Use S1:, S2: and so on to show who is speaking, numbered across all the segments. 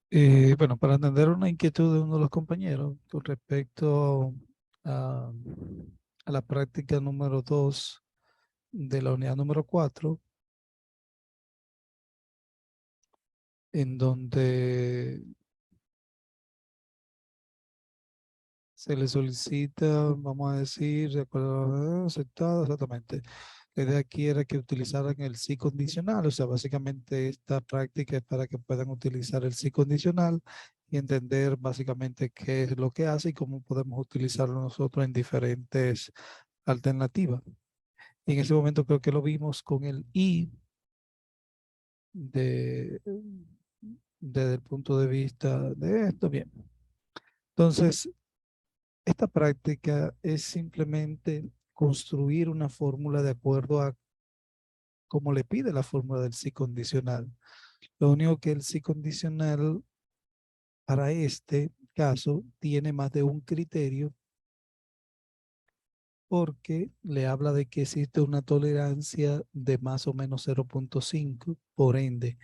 S1: Bueno, para entender una inquietud de uno de los compañeros con respecto a, a la práctica número 2 de la unidad número 4, en donde se le solicita, vamos a decir, de acuerdo, aceptado, exactamente. La idea aquí era que utilizaran el sí condicional, o sea, básicamente esta práctica es para que puedan utilizar el sí condicional y entender básicamente qué es lo que hace y cómo podemos utilizarlo nosotros en diferentes alternativas. Y en ese momento creo que lo vimos con el y de, desde el punto de vista de esto. Bien. Entonces, esta práctica es simplemente construir una fórmula de acuerdo a cómo le pide la fórmula del sí condicional. Lo único que el sí condicional para este caso tiene más de un criterio porque le habla de que existe una tolerancia de más o menos 0,5. Por ende,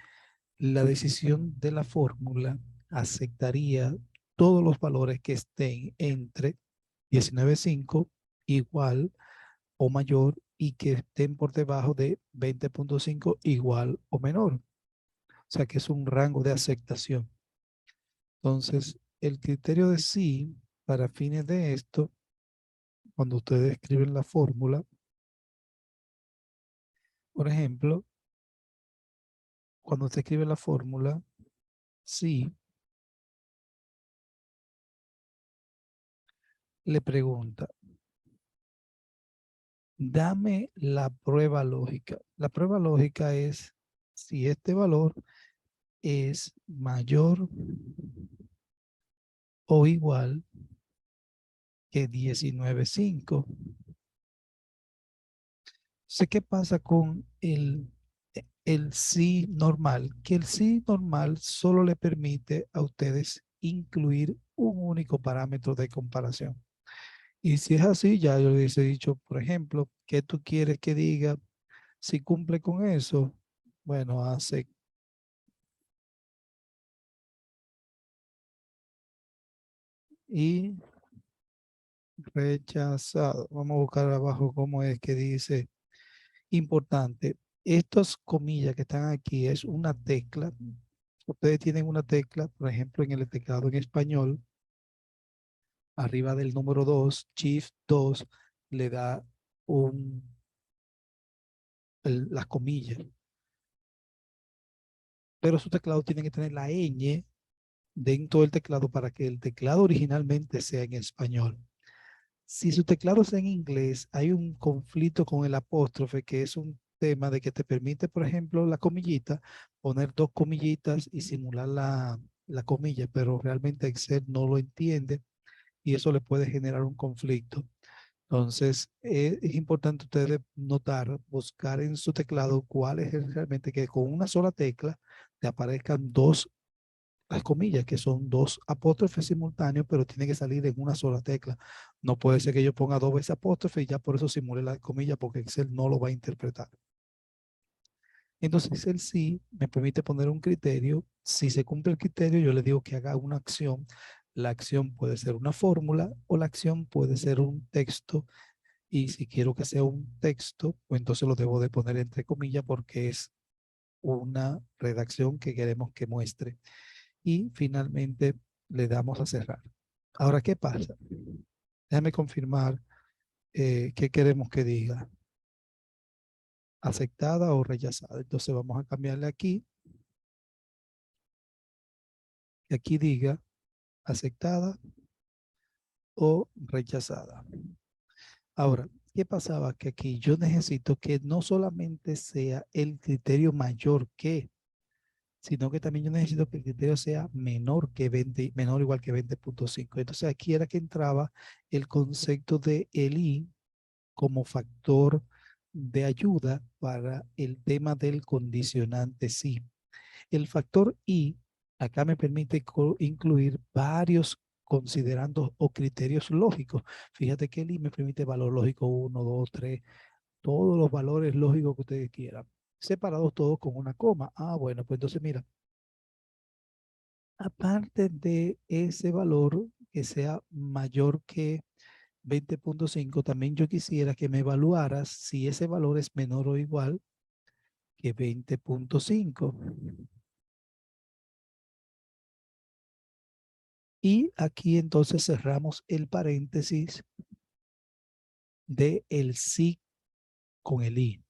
S1: la decisión de la fórmula aceptaría todos los valores que estén entre 19,5 igual o mayor y que estén por debajo de 20,5 igual o menor. O sea que es un rango de aceptación. Entonces, el criterio de sí, para fines de esto, cuando ustedes escriben la fórmula, por ejemplo, cuando usted escribe la fórmula, sí, le pregunta, dame la prueba lógica. La prueba lógica es si este valor es mayor o igual que 19,5. Sé qué pasa con el sí normal, que el sí normal solo le permite a ustedes incluir un único parámetro de comparación. Y si es así, ya yo les he dicho, por ejemplo, ¿qué tú quieres que diga? Si cumple con eso, bueno, hace y rechazado. Vamos a buscar abajo cómo es que dice. Importante, estas comillas que están aquí es una tecla. Ustedes tienen una tecla, por ejemplo, en el teclado en español, arriba del número 2, Shift 2, le da las comillas. Pero su teclado tiene que tener la ñ dentro del teclado para que el teclado originalmente sea en español. Si su teclado es en inglés, hay un conflicto con el apóstrofe, que es un tema de que te permite, por ejemplo, la comillita, poner dos comillitas y simular la comilla, pero realmente Excel no lo entiende y eso le puede generar un conflicto. Entonces, es importante ustedes notar, buscar en su teclado cuál es realmente que con una sola tecla te aparezcan dos las comillas, que son dos apóstrofes simultáneos, pero tiene que salir en una sola tecla. No puede ser que yo ponga dos veces apóstrofe y ya por eso simule la comilla, porque Excel no lo va a interpretar. Entonces, el sí me permite poner un criterio. Si se cumple el criterio, yo le digo que haga una acción. La acción puede ser una fórmula o la acción puede ser un texto. Y si quiero que sea un texto, pues entonces lo debo de poner entre comillas porque es una redacción que queremos que muestre. Y finalmente le damos a cerrar. Ahora, ¿qué pasa? Déjame confirmar qué queremos que diga, aceptada o rechazada. Entonces vamos a cambiarle aquí, que aquí diga aceptada o rechazada. Ahora, ¿qué pasaba? Que aquí yo necesito que no solamente sea el criterio mayor que, sino que también yo necesito que el criterio sea menor que 20, menor o igual que 20,5. Entonces aquí era que entraba el concepto de el i como factor de ayuda para el tema del condicionante sí. El factor i acá me permite incluir varios considerando o criterios lógicos. Fíjate que el i me permite valor lógico 1, 2, 3, todos los valores lógicos que ustedes quieran, separados todos con una coma. Ah, bueno, pues entonces mira, Aparte de ese valor que sea mayor que 20.5, también yo quisiera que me evaluaras si ese valor es menor o igual que 20.5. Y aquí entonces cerramos el paréntesis de el sí con el i.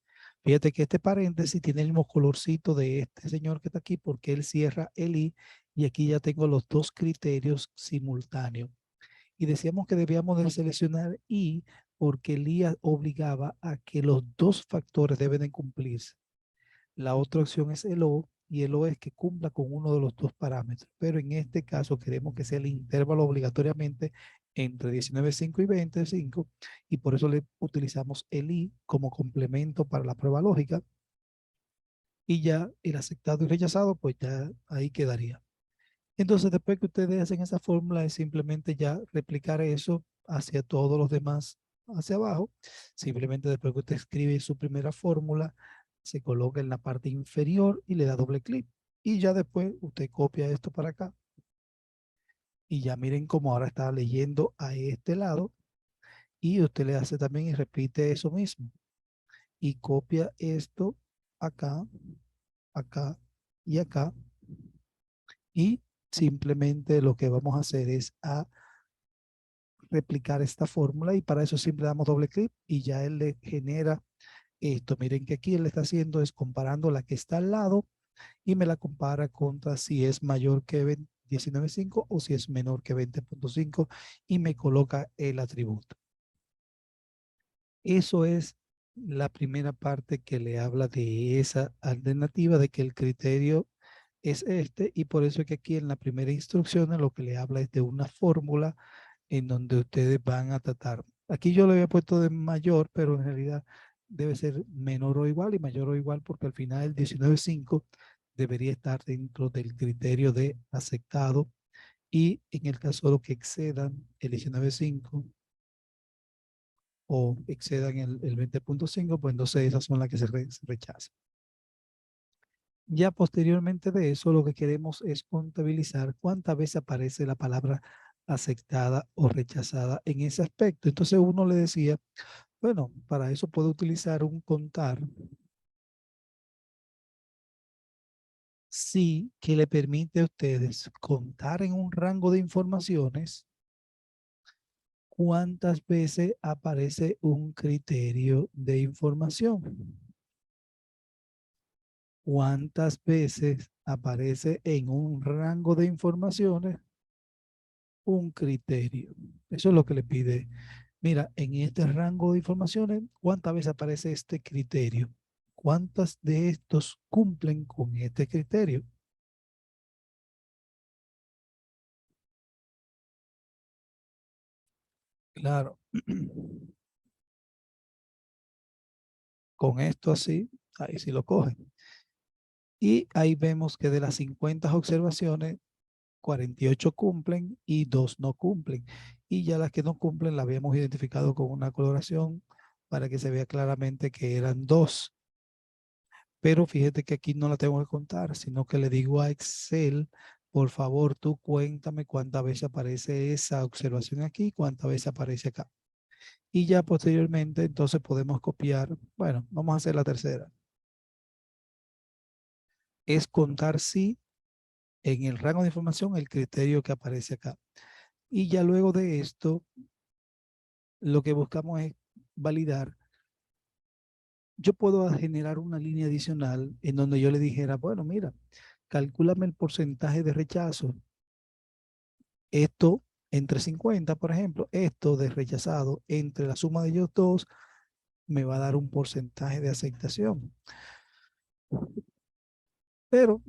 S1: Fíjate que este paréntesis tiene el mismo colorcito de este señor que está aquí porque él cierra el i y aquí ya tengo los dos criterios simultáneos. Y decíamos que debíamos de seleccionar i porque el i obligaba a que los dos factores deben de cumplirse. La otra opción es el o y el o es que cumpla con uno de los dos parámetros. Pero en este caso queremos que sea el intervalo obligatoriamente entre 19.5 y 20.5 y por eso le utilizamos el i como complemento para la prueba lógica y ya el aceptado y rechazado pues ya ahí quedaría. Entonces después que ustedes hacen esa fórmula es simplemente ya replicar eso hacia todos los demás hacia abajo. Simplemente después que usted escribe su primera fórmula, se coloca en la parte inferior y le da doble clic. Y ya después usted copia esto para acá. Y ya miren cómo ahora está leyendo a este lado. Y usted le hace también y repite eso mismo. Y copia esto acá, acá y acá. Y simplemente lo que vamos a hacer es a replicar esta fórmula y para eso siempre damos doble clic y ya él le genera esto. Miren que aquí él está haciendo es comparando la que está al lado y me la compara contra si es mayor que 19.5 o si es menor que 20.5 y me coloca el atributo. Eso es la primera parte que le habla de esa alternativa de que el criterio es este y por eso es que aquí en la primera instrucción lo que le habla es de una fórmula en donde ustedes van a tratar. Aquí yo le había puesto de mayor, pero en realidad debe ser menor o igual y mayor o igual porque al final el 19.5 debería estar dentro del criterio de aceptado y en el caso de los que excedan el 19.5 o excedan el 20.5, pues entonces esas son las que se rechazan. Ya posteriormente de eso, lo que queremos es contabilizar cuántas veces aparece la palabra aceptada o rechazada en ese aspecto. Entonces uno le decía, bueno, para eso puedo utilizar un contar sí que le permite a ustedes contar en un rango de informaciones cuántas veces aparece un criterio de información. Cuántas veces aparece en un rango de informaciones un criterio. Eso es lo que le pide. Mira, en este rango de informaciones, ¿cuántas veces aparece este criterio? ¿Cuántas de estos cumplen con este criterio? Claro. Con esto así, ahí sí lo cogen. Y ahí vemos que de las 50 observaciones, 48 cumplen y 2 no cumplen. Y ya las que no cumplen las habíamos identificado con una coloración para que se vea claramente que eran 2. Pero fíjate que aquí no la tengo que contar, sino que le digo a Excel, por favor, tú cuéntame cuántas veces aparece esa observación aquí, cuántas veces aparece acá. Y ya posteriormente, entonces podemos copiar. Bueno, vamos a hacer la tercera. Es contar si en el rango de información el criterio que aparece acá. Y ya luego de esto, lo que buscamos es validar. Yo puedo generar una línea adicional en donde yo le dijera, bueno, mira, calcúlame el porcentaje de rechazo. Esto entre 50, por ejemplo, esto de rechazado entre la suma de ellos dos me va a dar un porcentaje de aceptación. Pero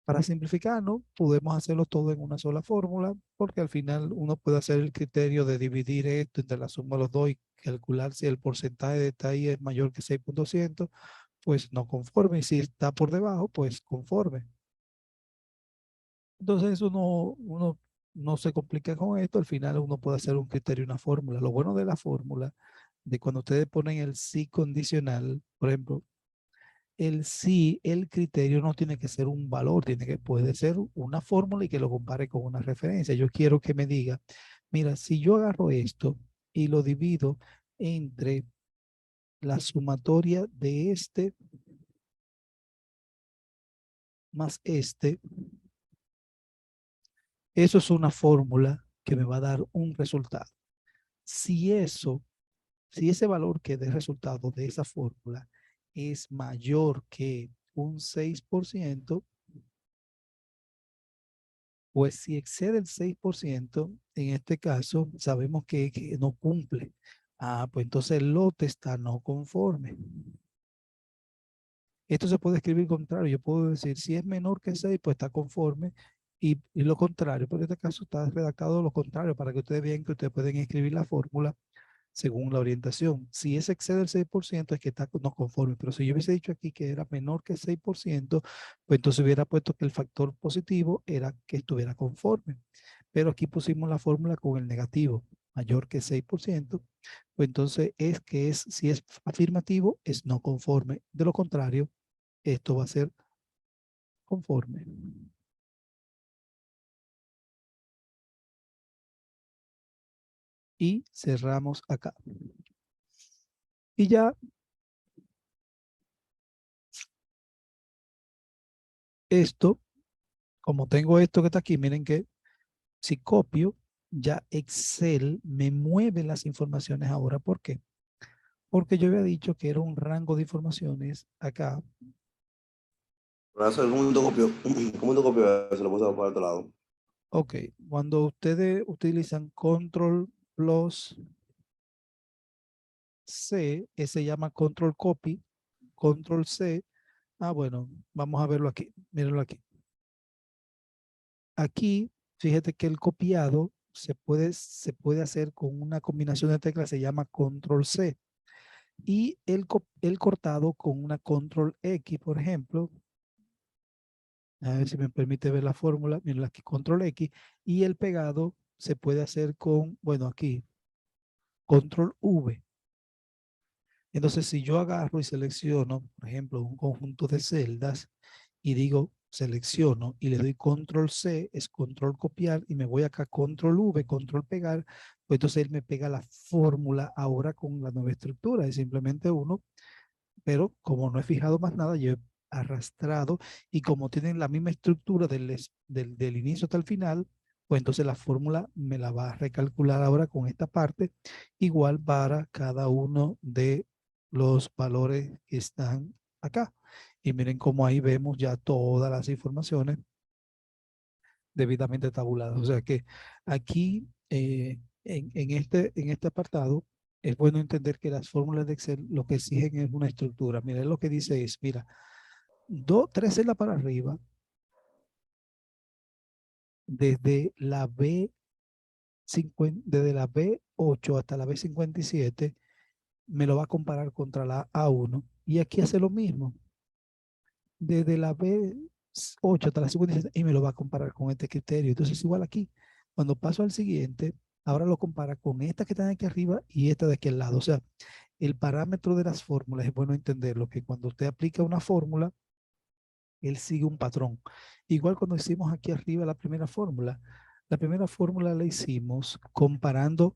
S1: para simplificarlo, podemos hacerlo todo en una sola fórmula, porque al final uno puede hacer el criterio de dividir esto entre la suma de los dos y calcular si el porcentaje de esta ahí es mayor que 6.200, pues no conforme. Y si está por debajo, pues conforme. Entonces eso no, uno no se complica con esto. Al final uno puede hacer un criterio, una fórmula. Lo bueno de la fórmula, de cuando ustedes ponen el sí condicional, por ejemplo, el criterio no tiene que ser un valor, puede ser una fórmula y que lo compare con una referencia. Yo quiero que me diga, mira, si yo agarro esto y lo divido entre la sumatoria de este más este, eso es una fórmula que me va a dar un resultado. Si eso, si ese valor que dé resultado de esa fórmula es mayor que un 6%, pues si excede el 6%, en este caso sabemos que no cumple. Ah, pues entonces el lote está no conforme. Esto se puede escribir contrario. Yo puedo decir, si es menor que 6, pues está conforme. Y lo contrario, pero en este caso está redactado lo contrario para que ustedes vean que ustedes pueden escribir la fórmula según la orientación. Si ese excede el 6% es que está no conforme, pero si yo hubiese dicho aquí que era menor que 6%, pues entonces hubiera puesto que el factor positivo era que estuviera conforme. Pero aquí pusimos la fórmula con el negativo, mayor que 6%, pues entonces si es afirmativo, es no conforme. De lo contrario, esto va a ser conforme. Y cerramos acá. Y ya esto, como tengo esto que está aquí, miren que si copio, ya Excel me mueve las informaciones ahora. ¿Por qué? Porque yo había dicho que era un rango de informaciones acá.
S2: Profesor, ¿cómo te copio eso? Lo puse por otro lado.
S1: Ok, cuando ustedes utilizan Control plus C, ese se llama Control Copy, Control C. Ah, bueno, vamos a verlo aquí. Mírenlo aquí. Aquí, fíjate que el copiado se puede hacer con una combinación de teclas, se llama Control C. Y el cortado con una Control X, por ejemplo. A ver si me permite ver la fórmula. Miren aquí, Control X. Y el pegado se puede hacer con, bueno, aquí, Control V. Entonces, si yo agarro y selecciono, por ejemplo, un conjunto de celdas y digo selecciono y le doy control C, es control copiar y me voy acá control V, control pegar, pues entonces él me pega la fórmula ahora con la nueva estructura. Es simplemente uno, pero como no he fijado más nada, yo he arrastrado y como tienen la misma estructura del inicio hasta el final, pues entonces la fórmula me la va a recalcular ahora con esta parte, igual para cada uno de los valores que están acá. Y miren cómo ahí vemos ya todas las informaciones debidamente tabuladas. O sea que aquí en este apartado es bueno entender que las fórmulas de Excel lo que exigen es una estructura. Mira, lo que dice es, mira, tres celdas para arriba, desde la desde la B8 hasta la B57, me lo va a comparar contra la A1. Y aquí hace lo mismo. Desde la B8 hasta la 57 y me lo va a comparar con este criterio. Entonces, igual aquí, cuando paso al siguiente, ahora lo compara con esta que está aquí arriba y esta de aquí al lado. O sea, el parámetro de las fórmulas es bueno entenderlo, que cuando usted aplica una fórmula, él sigue un patrón. Igual cuando hicimos aquí arriba la primera fórmula la hicimos comparando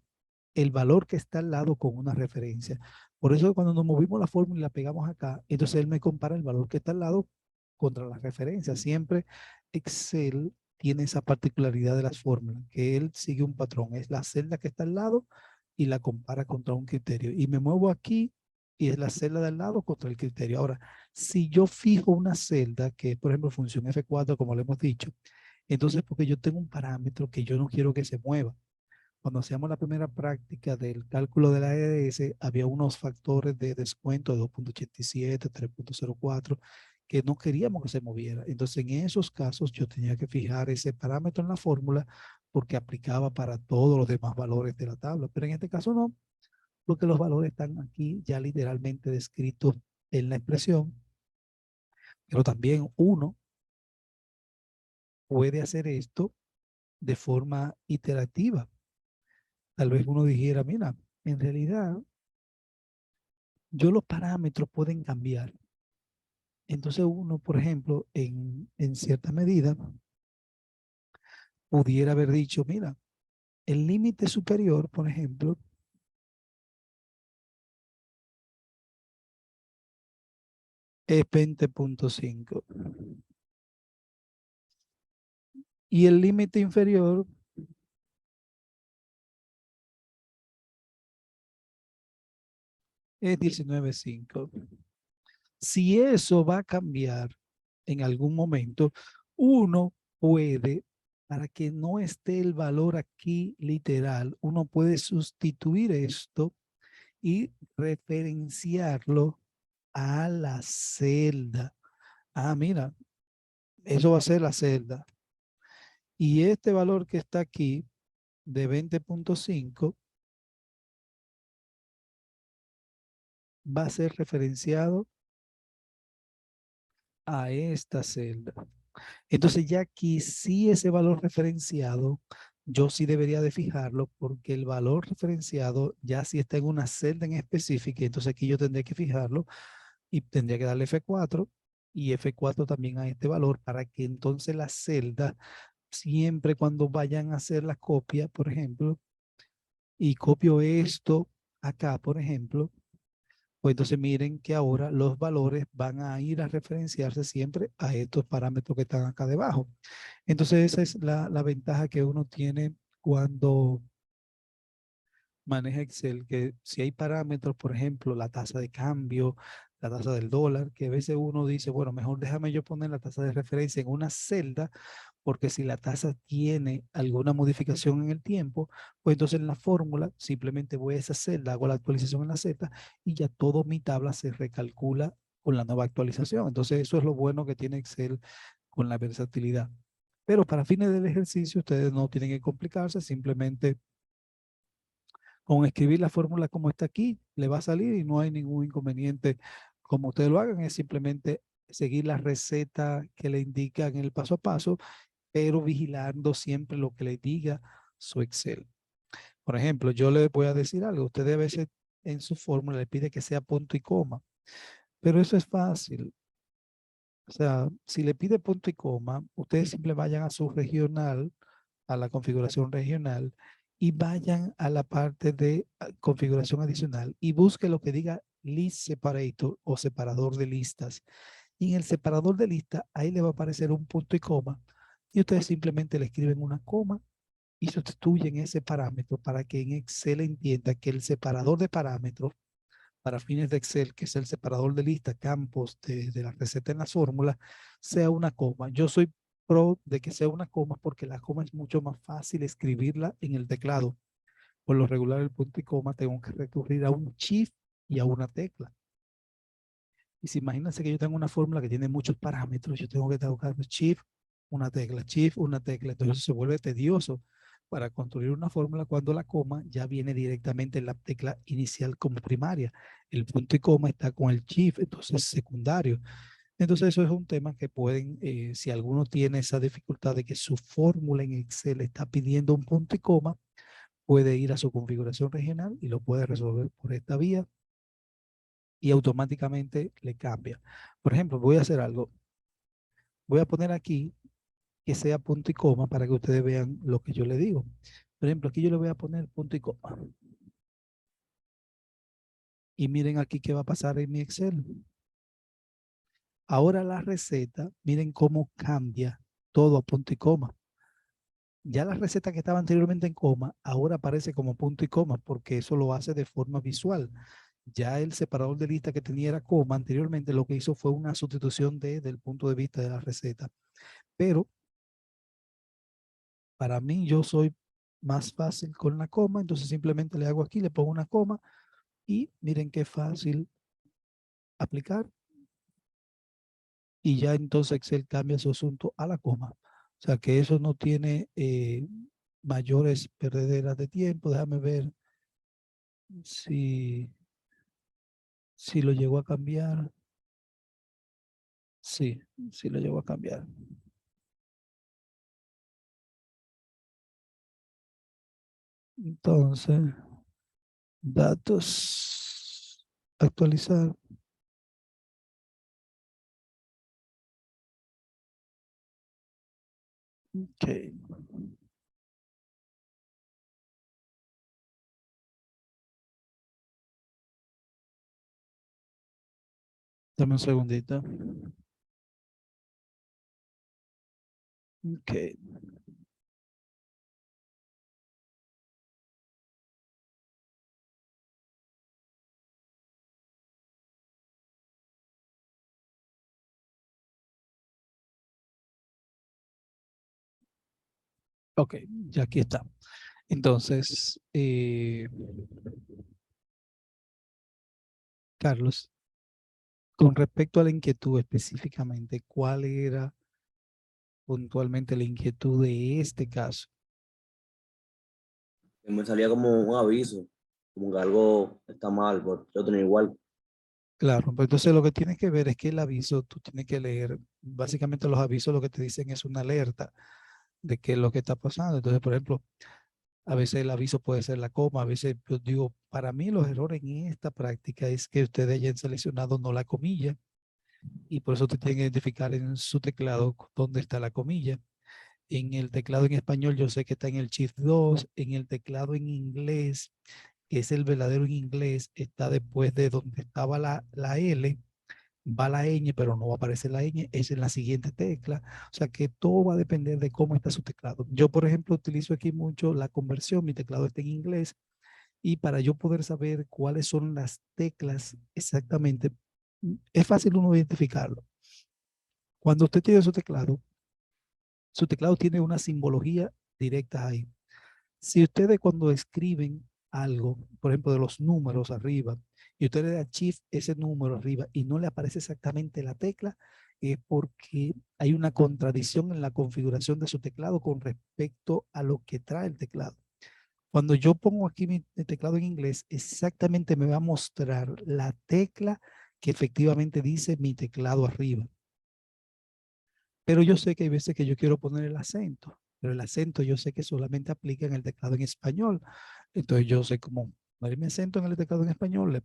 S1: el valor que está al lado con una referencia. Por eso cuando nos movimos la fórmula y la pegamos acá, entonces él me compara el valor que está al lado contra la referencia. Siempre Excel tiene esa particularidad de las fórmulas, que él sigue un patrón. Es la celda que está al lado y la compara contra un criterio. Y me muevo aquí y es la celda del lado contra el criterio. Ahora, si yo fijo una celda, que es por ejemplo función F4, como le hemos dicho, entonces porque yo tengo un parámetro que yo no quiero que se mueva. Cuando hacíamos la primera práctica del cálculo de la EDS, había unos factores de descuento de 2.87, 3.04, que no queríamos que se moviera. Entonces, en esos casos, yo tenía que fijar ese parámetro en la fórmula porque aplicaba para todos los demás valores de la tabla. Pero en este caso no, porque los valores están aquí ya literalmente descritos en la expresión. Pero también uno puede hacer esto de forma iterativa. Tal vez uno dijera, mira, en realidad yo los parámetros pueden cambiar. Entonces uno, por ejemplo, en cierta medida, pudiera haber dicho, mira, el límite superior, por ejemplo, es 20.5 y el límite inferior es 19.5. Si eso va a cambiar en algún momento, uno puede, para que no esté el valor aquí literal, uno puede sustituir esto y referenciarlo a la celda. Ah, mira, eso va a ser la celda. Y este valor que está aquí de 20.5 va a ser referenciado a esta celda. Entonces ya aquí sí ese valor referenciado, yo sí debería de fijarlo porque el valor referenciado ya sí está en una celda en específica, entonces aquí yo tendría que fijarlo y tendría que darle F4 y F4 también a este valor para que entonces la celda, siempre cuando vayan a hacer la copia, por ejemplo, y copio esto acá, por ejemplo, pues entonces miren que ahora los valores van a ir a referenciarse siempre a estos parámetros que están acá debajo. Entonces esa es la ventaja que uno tiene cuando maneja Excel, que si hay parámetros, por ejemplo, la tasa de cambio, la tasa del dólar, que a veces uno dice, bueno, mejor déjame yo poner la tasa de referencia en una celda, porque si la tasa tiene alguna modificación en el tiempo, pues entonces en la fórmula simplemente voy a esa celda, hago la actualización en la Z y ya todo mi tabla se recalcula con la nueva actualización. Entonces eso es lo bueno que tiene Excel con la versatilidad. Pero para fines del ejercicio ustedes no tienen que complicarse, simplemente con escribir la fórmula como está aquí, le va a salir y no hay ningún inconveniente. Como ustedes lo hagan, es simplemente seguir la receta que le indican en el paso a paso, pero vigilando siempre lo que le diga su Excel. Por ejemplo, yo le voy a decir algo. Usted a veces en su fórmula le pide que sea punto y coma, pero eso es fácil. O sea, si le pide punto y coma, ustedes siempre vayan a su regional, a la configuración regional y vayan a la parte de configuración adicional y busque lo que diga list separator o separador de listas. Y en el separador de lista, ahí le va a aparecer un punto y coma y ustedes simplemente le escriben una coma y sustituyen ese parámetro para que en Excel entienda que el separador de parámetros para fines de Excel, que es el separador de lista, campos de la receta en la fórmula, sea una coma. Yo soy pro de que sea una coma porque la coma es mucho más fácil escribirla en el teclado. Por lo regular, el punto y coma tengo que recurrir a un shift y a una tecla. Y si imagínense que yo tengo una fórmula que tiene muchos parámetros, yo tengo que estar buscando shift, una tecla. Entonces eso se vuelve tedioso para construir una fórmula cuando la coma ya viene directamente en la tecla inicial como primaria. El punto y coma está con el shift, entonces secundario. Entonces eso es un tema que pueden, si alguno tiene esa dificultad de que su fórmula en Excel está pidiendo un punto y coma, puede ir a su configuración regional y lo puede resolver por esta vía y automáticamente le cambia. Por ejemplo, voy a hacer algo. Voy a poner aquí que sea punto y coma para que ustedes vean lo que yo le digo. Por ejemplo, aquí yo le voy a poner punto y coma. Y miren aquí qué va a pasar en mi Excel. Ahora la receta, miren cómo cambia todo a punto y coma. Ya la receta que estaba anteriormente en coma, ahora aparece como punto y coma, porque eso lo hace de forma visual. Ya el separador de lista que tenía era coma, anteriormente lo que hizo fue una sustitución del punto de vista de la receta. Pero para mí yo soy más fácil con la coma, entonces simplemente le hago aquí, le pongo una coma y miren qué fácil aplicar y ya entonces Excel cambia su asunto a la coma. O sea que eso no tiene mayores perdederas de tiempo. Déjame ver si, si lo llegó a cambiar. Sí, sí lo llegó a cambiar. Entonces, datos, actualizar. Ok. Dame un segundito. Ok. Ok, ya aquí está. Entonces, Carlos, con respecto a la inquietud específicamente, ¿cuál era puntualmente la inquietud de este caso?
S2: Y me salía como un aviso, como que algo está mal, porque yo tenía igual.
S1: Claro, pues entonces lo que tienes que ver es que el aviso, tú tienes que leer, básicamente los avisos lo que te dicen es una alerta de qué es lo que está pasando. Entonces, por ejemplo, a veces el aviso puede ser la coma, a veces yo digo, para mí los errores en esta práctica es que ustedes hayan seleccionado no la comilla y por eso te tienen que identificar en su teclado dónde está la comilla. En el teclado en español yo sé que está en el Shift 2, en el teclado en inglés, que es el verdadero en inglés, está después de donde estaba la L, va la ñ, pero no va a aparecer la ñ, es en la siguiente tecla. O sea que todo va a depender de cómo está su teclado. Yo, por ejemplo, utilizo aquí mucho la conversión, mi teclado está en inglés, y para yo poder saber cuáles son las teclas exactamente, es fácil uno identificarlo. Cuando usted tiene su teclado tiene una simbología directa ahí. Si ustedes cuando escriben algo, por ejemplo, de los números arriba, y usted le da shift ese número arriba y no le aparece exactamente la tecla, es porque hay una contradicción en la configuración de su teclado con respecto a lo que trae el teclado. Cuando yo pongo aquí mi teclado en inglés, exactamente me va a mostrar la tecla que efectivamente dice mi teclado arriba. Pero yo sé que hay veces que yo quiero poner el acento, pero el acento yo sé que solamente aplica en el teclado en español. Entonces yo sé cómo poner mi acento en el teclado en español,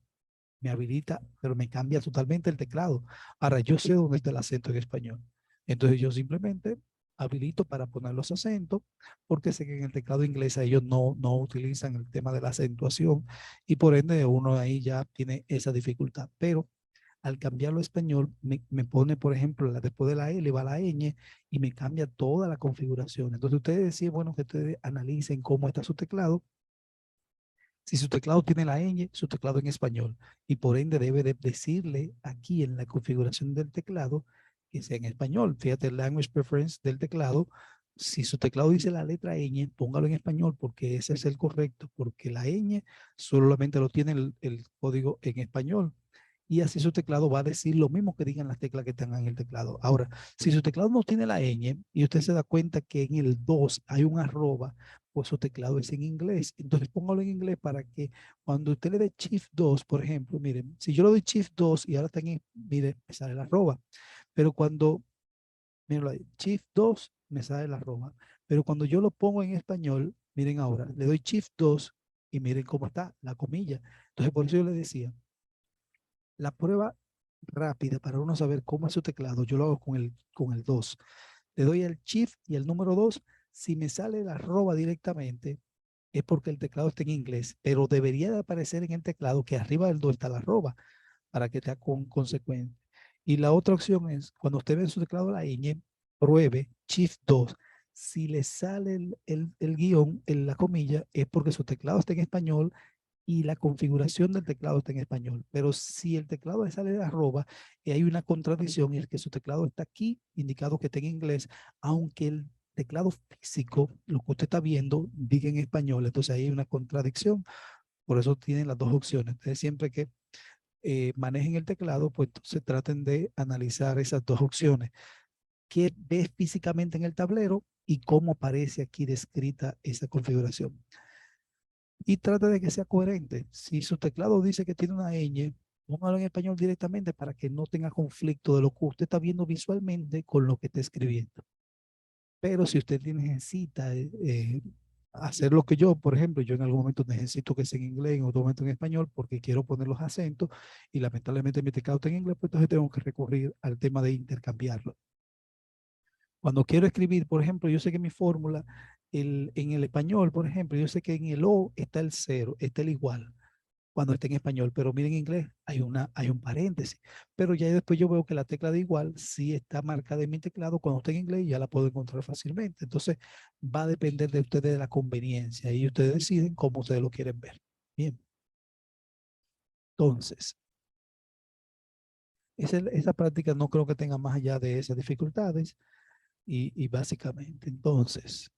S1: me habilita, pero me cambia totalmente el teclado. Ahora yo sé dónde está el acento en español. Entonces yo simplemente habilito para poner los acentos, porque sé que en el teclado inglés ellos no utilizan el tema de la acentuación y por ende uno ahí ya tiene esa dificultad. Pero al cambiarlo a español, me pone, por ejemplo, después de la L va la ñ y me cambia toda la configuración. Entonces, ustedes decían, bueno, que ustedes analicen cómo está su teclado. Si su teclado tiene la ñ, su teclado en español. Y por ende debe de decirle aquí en la configuración del teclado que sea en español. Fíjate, el language preference del teclado. Si su teclado dice la letra ñ, póngalo en español porque ese es el correcto, porque la ñ solamente lo tiene el código en español y así su teclado va a decir lo mismo que digan las teclas que tengan en el teclado. Ahora, si su teclado no tiene la ñ y usted se da cuenta que en el 2 hay un arroba, pues su teclado es en inglés. Entonces póngalo en inglés para que cuando usted le dé Shift 2, por ejemplo, miren, si yo le doy Shift 2 y ahora está en, mire, me sale el arroba. Pero cuando, miren, Shift 2 me sale el arroba. Pero cuando yo lo pongo en español, miren ahora, le doy Shift 2 y miren cómo está la comilla. Entonces por eso yo le decía, la prueba rápida para uno saber cómo es su teclado, yo lo hago con el 2. Le doy al Shift y el número 2. Si me sale la arroba directamente, es porque el teclado está en inglés, pero debería de aparecer en el teclado que arriba del 2 está la arroba para que sea consecuente. Y la otra opción es, cuando usted ve en su teclado la ñ, pruebe Shift 2. Si le sale el guión en la comilla, es porque su teclado está en español y la configuración del teclado está en español. Pero si el teclado le sale de arroba y hay una contradicción y es que su teclado está aquí indicado que está en inglés, aunque el teclado físico, lo que usted está viendo, diga en español, entonces ahí hay una contradicción. Por eso tienen las dos opciones. Entonces siempre que manejen el teclado, pues entonces traten de analizar esas dos opciones. ¿Qué ves físicamente en el tablero y cómo aparece aquí descrita esa configuración? Y trate de que sea coherente. Si su teclado dice que tiene una ñ, póngalo en español directamente para que no tenga conflicto de lo que usted está viendo visualmente con lo que está escribiendo. Pero si usted necesita hacer lo que yo, por ejemplo, yo en algún momento necesito que sea en inglés, en otro momento en español, porque quiero poner los acentos y lamentablemente mi teclado está en inglés, pues entonces tengo que recurrir al tema de intercambiarlo. Cuando quiero escribir, por ejemplo, yo sé que mi fórmula, en el español, por ejemplo, yo sé que en el O está el cero, está el igual cuando está en español, pero miren en inglés, hay un paréntesis. Pero ya después yo veo que la tecla de igual sí está marcada en mi teclado cuando está en inglés y ya la puedo encontrar fácilmente. Entonces va a depender de ustedes de la conveniencia y ustedes deciden cómo ustedes lo quieren ver. Bien, entonces, esa práctica no creo que tenga más allá de esas dificultades y básicamente, entonces,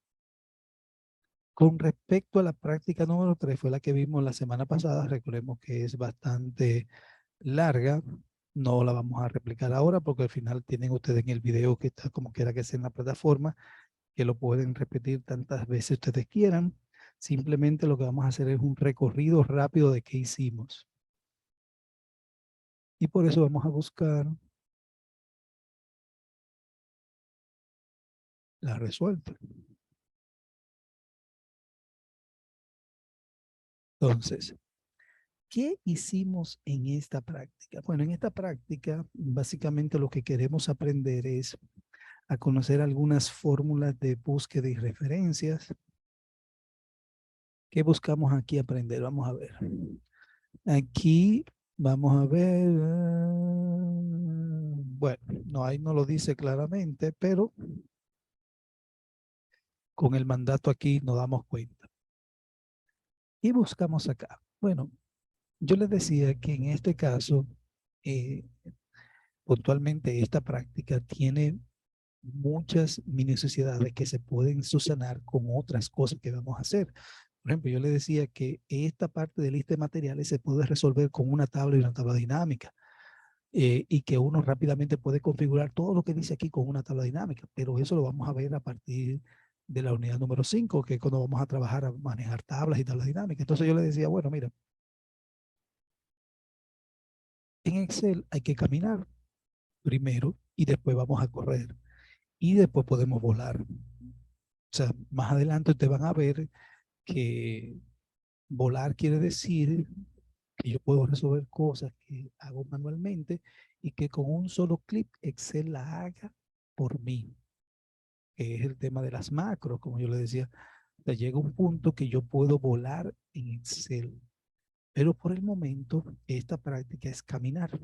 S1: con respecto a la práctica número 3, fue la que vimos la semana pasada, recordemos que es bastante larga, no la vamos a replicar ahora porque al final tienen ustedes en el video que está como quiera que sea en la plataforma, que lo pueden repetir tantas veces ustedes quieran. Simplemente lo que vamos a hacer es un recorrido rápido de qué hicimos. Y por eso vamos a buscar la resuelta. Entonces, ¿qué hicimos en esta práctica? Bueno, en esta práctica, básicamente lo que queremos aprender es a conocer algunas fórmulas de búsqueda y referencias. ¿Qué buscamos aquí aprender? Vamos a ver. Aquí vamos a ver. Bueno, no, ahí no lo dice claramente, pero con el mandato aquí nos damos cuenta. ¿Y buscamos acá? Bueno, yo les decía que en este caso, eh, puntualmente esta práctica tiene muchas minuciosidades que se pueden subsanar con otras cosas que vamos a hacer. Por ejemplo, yo le decía que esta parte de lista de materiales se puede resolver con una tabla y una tabla dinámica. Y que uno rápidamente puede configurar todo lo que dice aquí con una tabla dinámica, pero eso lo vamos a ver a partir de la unidad número 5, que es cuando vamos a trabajar a manejar tablas y tablas dinámicas. Entonces yo le decía, bueno, mira, en Excel hay que caminar primero y después vamos a correr y después podemos volar. O sea, más adelante ustedes van a ver que volar quiere decir que yo puedo resolver cosas que hago manualmente y que con un solo clic Excel la haga por mí, que es el tema de las macros, como yo le decía. O sea, llega un punto que yo puedo volar en Excel, pero por el momento esta práctica es caminar.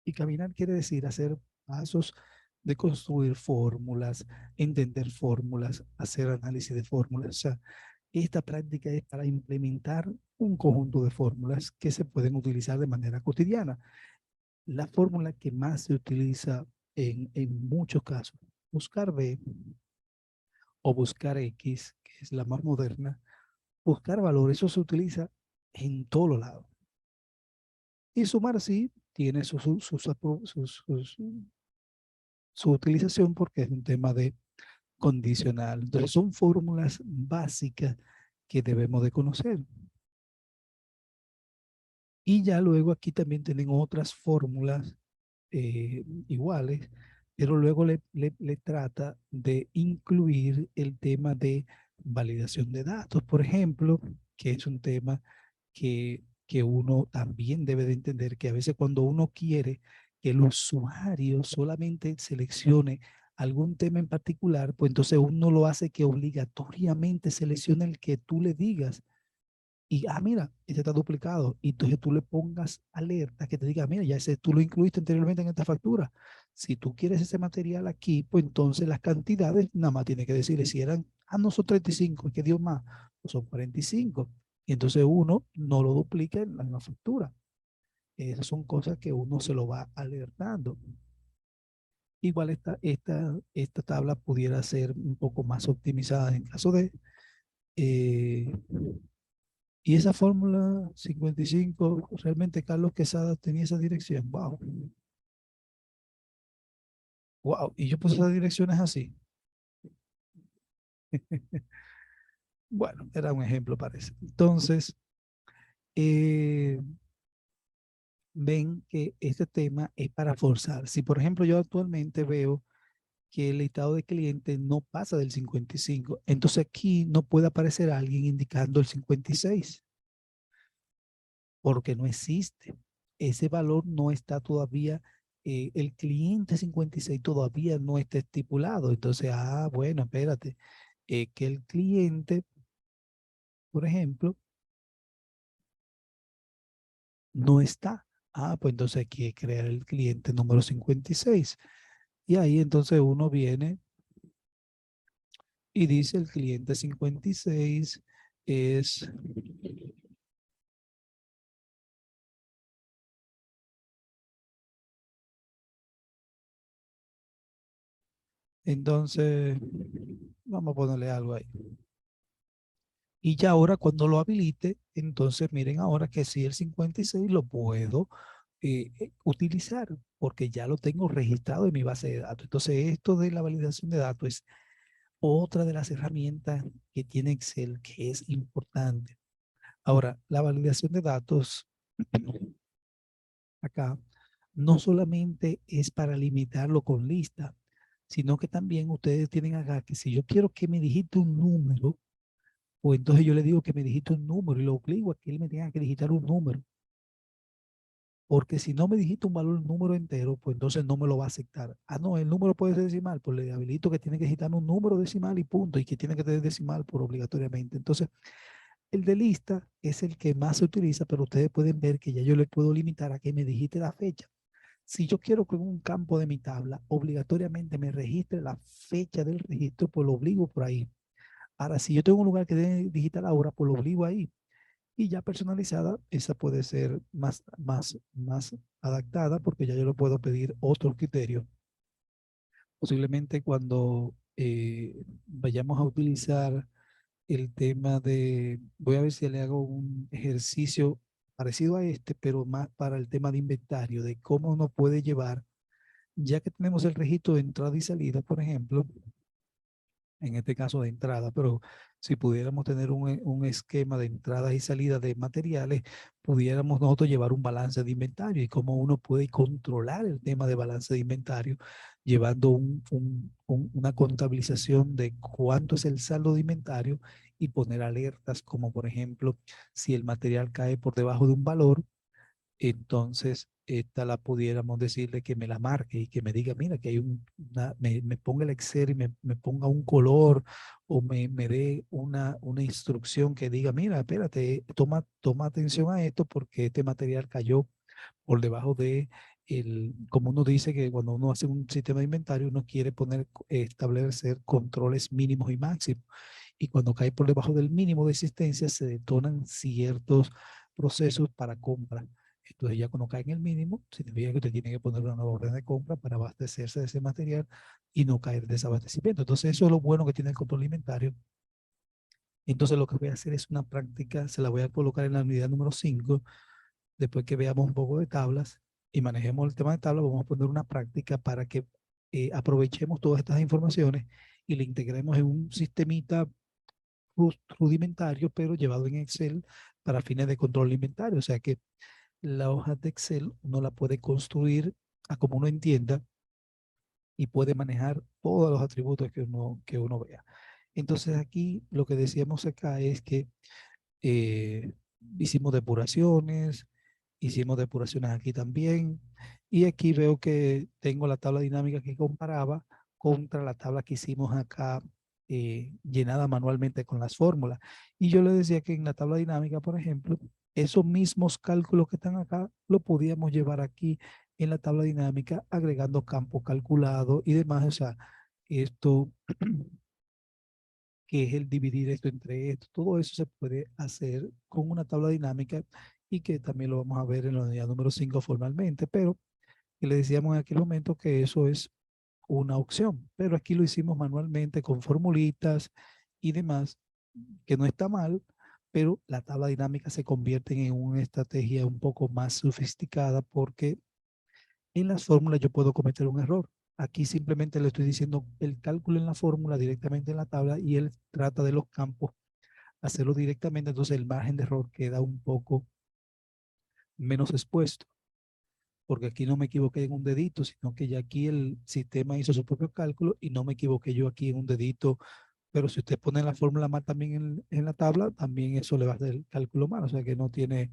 S1: Y caminar quiere decir hacer pasos de construir fórmulas, entender fórmulas, hacer análisis de fórmulas. O sea, esta práctica es para implementar un conjunto de fórmulas que se pueden utilizar de manera cotidiana. La fórmula que más se utiliza en muchos casos, buscar B o buscar X, que es la más moderna, buscar valor, eso se utiliza en todos lados. Y sumar sí tiene su utilización porque es un tema de condicional. Entonces son fórmulas básicas que debemos de conocer. Y ya luego aquí también tienen otras fórmulas iguales, pero luego le trata de incluir el tema de validación de datos, por ejemplo, que es un tema que uno también debe de entender que a veces cuando uno quiere que el usuario solamente seleccione algún tema en particular, pues entonces uno lo hace que obligatoriamente seleccione el que tú le digas y, mira, este está duplicado. Y entonces tú le pongas alerta que te diga, mira, ya ese tú lo incluiste anteriormente en esta factura. Si tú quieres ese material aquí, pues entonces las cantidades nada más tiene que decirle si eran, no son 35, que dio más, pues son 45. Y entonces uno no lo duplica en la factura. Esas son cosas que uno se lo va alertando. Igual esta tabla pudiera ser un poco más optimizada en caso de eh, y esa fórmula 55, realmente Carlos Quesada tenía esa dirección. Wow. Wow. Y yo puse esas direcciones así. Bueno, era un ejemplo, parece. Entonces, eh, ven que este tema es para forzar. Si, por ejemplo, yo actualmente veo que el listado de clientes no pasa del 55, entonces aquí no puede aparecer alguien indicando el 56, porque no existe. Ese valor no está todavía el cliente 56 todavía no está estipulado. Entonces, bueno, espérate, que el cliente, por ejemplo, no está. Pues entonces hay que crear el cliente número 56. Y ahí entonces uno viene y dice el cliente 56 es, entonces, vamos a ponerle algo ahí. Y ya ahora cuando lo habilite, entonces miren ahora que si el 56 lo puedo utilizar porque ya lo tengo registrado en mi base de datos. Entonces esto de la validación de datos es otra de las herramientas que tiene Excel que es importante. Ahora, la validación de datos acá no solamente es para limitarlo con lista, sino que también ustedes tienen acá que si yo quiero que me digite un número, pues entonces yo le digo que me digite un número y lo obligo a que él me tenga que digitar un número. Porque si no me digita un valor, un número entero, pues entonces no me lo va a aceptar. No, el número puede ser decimal, pues le habilito que tiene que digitarme un número decimal y punto, y que tiene que tener decimal por obligatoriamente. Entonces, el de lista es el que más se utiliza, pero ustedes pueden ver que ya yo le puedo limitar a que me digite la fecha. Si yo quiero que en un campo de mi tabla obligatoriamente me registre la fecha del registro, pues lo obligo por ahí. Ahora, si yo tengo un lugar que debe digitar la hora, pues lo obligo ahí. Y ya personalizada, esa puede ser más adaptada porque ya yo lo puedo pedir otro criterio. Posiblemente cuando vayamos a utilizar el tema de, voy a ver si le hago un ejercicio parecido a este, pero más para el tema de inventario, de cómo uno puede llevar, ya que tenemos el registro de entrada y salida, por ejemplo, en este caso de entrada, pero si pudiéramos tener un esquema de entradas y salidas de materiales, pudiéramos nosotros llevar un balance de inventario y cómo uno puede controlar el tema de balance de inventario, llevando una contabilización de cuánto es el saldo de inventario y poner alertas como por ejemplo, si el material cae por debajo de un valor, entonces esta la pudiéramos decirle que me la marque y que me diga, mira, que hay me ponga el Excel y me ponga un color o me dé una instrucción que diga, mira, espérate, toma atención a esto porque este material cayó por debajo de como uno dice que cuando uno hace un sistema de inventario, uno quiere establecer controles mínimos y máximos. Y cuando cae por debajo del mínimo de existencia, se detonan ciertos procesos para compra. Entonces ya cuando cae en el mínimo, significa que usted tiene que poner una nueva orden de compra para abastecerse de ese material y no caer en desabastecimiento. Entonces eso es lo bueno que tiene el control alimentario. Entonces lo que voy a hacer es una práctica, se la voy a colocar en la unidad número 5, después que veamos un poco de tablas y manejemos el tema de tablas, vamos a poner una práctica para que aprovechemos todas estas informaciones y le integremos en un sistemita rudimentario, pero llevado en Excel para fines de control alimentario. O sea que la hoja de Excel uno la puede construir a como uno entienda y puede manejar todos los atributos que uno vea. Entonces aquí lo que decíamos acá es que eh, hicimos depuraciones aquí también, y aquí veo que tengo la tabla dinámica que comparaba contra la tabla que hicimos acá llenada manualmente con las fórmulas. Y yo le decía que en la tabla dinámica, por ejemplo, esos mismos cálculos que están acá, lo podíamos llevar aquí en la tabla dinámica, agregando campo calculado y demás. O sea, esto que es el dividir esto entre esto. Todo eso se puede hacer con una tabla dinámica y que también lo vamos a ver en la unidad número 5 formalmente, pero que le decíamos en aquel momento que eso es una opción, pero aquí lo hicimos manualmente con formulitas y demás, que no está mal, pero la tabla dinámica se convierte en una estrategia un poco más sofisticada porque en las fórmulas yo puedo cometer un error. Aquí simplemente le estoy diciendo el cálculo en la fórmula directamente en la tabla y él trata de los campos hacerlo directamente, entonces el margen de error queda un poco menos expuesto, porque aquí no me equivoqué en un dedito, sino que ya aquí el sistema hizo su propio cálculo y no me equivoqué yo aquí en un dedito, pero si usted pone la fórmula mal también en la tabla, también eso le va a hacer el cálculo mal, o sea que no tiene,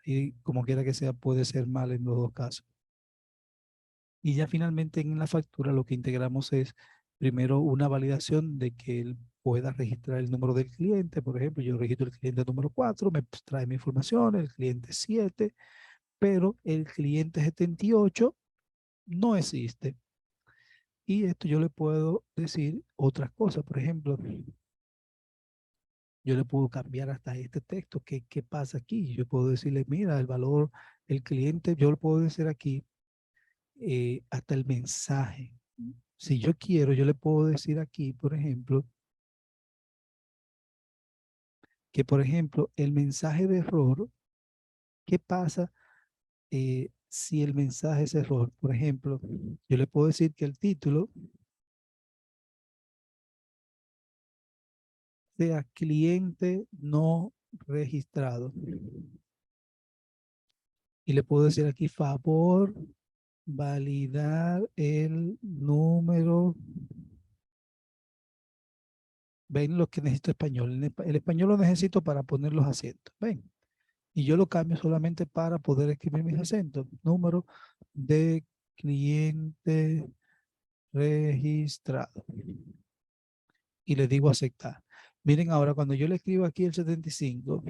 S1: y como quiera que sea, puede ser mal en los dos casos. Y ya finalmente en la factura lo que integramos es primero una validación de que él pueda registrar el número del cliente. Por ejemplo, yo registro el cliente número 4, me trae mi información, el cliente 7, pero el cliente 78 no existe. Y esto yo le puedo decir otras cosas. Por ejemplo, yo le puedo cambiar hasta este texto. ¿Qué pasa aquí? Yo puedo decirle, mira, el valor, el cliente, yo le puedo decir aquí hasta el mensaje. Si yo quiero, yo le puedo decir aquí, por ejemplo, que por ejemplo, el mensaje de error, ¿qué pasa si el mensaje es error? Por ejemplo, yo le puedo decir que el título sea cliente no registrado. Y le puedo decir aquí, favor, validar el número. Ven lo que necesito español. El español lo necesito para poner los acentos. Ven. Y yo lo cambio solamente para poder escribir mis acentos. Número de cliente registrado. Y le digo aceptar. Miren ahora, cuando yo le escribo aquí el 75,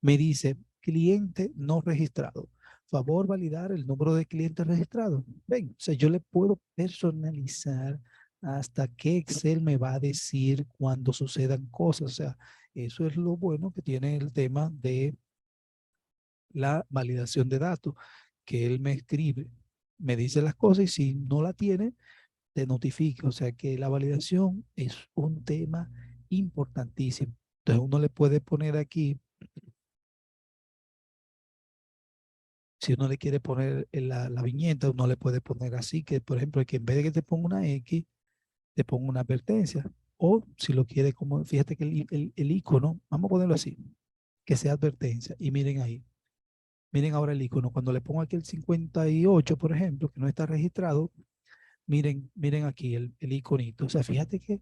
S1: me dice cliente no registrado. Favor validar el número de clientes registrados. Ven, o sea, yo le puedo personalizar hasta qué Excel me va a decir cuando sucedan cosas. O sea, eso es lo bueno que tiene el tema de la validación de datos, que él me escribe, me dice las cosas y si no la tiene, te notifica. O sea que la validación es un tema importantísimo. Entonces uno le puede poner aquí, si uno le quiere poner en la viñeta, uno le puede poner así, que por ejemplo, que en vez de que te ponga una X, te ponga una advertencia. O si lo quiere como, fíjate que el icono, vamos a ponerlo así, que sea advertencia. Y miren ahí, miren ahora el icono. Cuando le pongo aquí el 58, por ejemplo, que no está registrado, miren aquí el iconito. O sea, fíjate que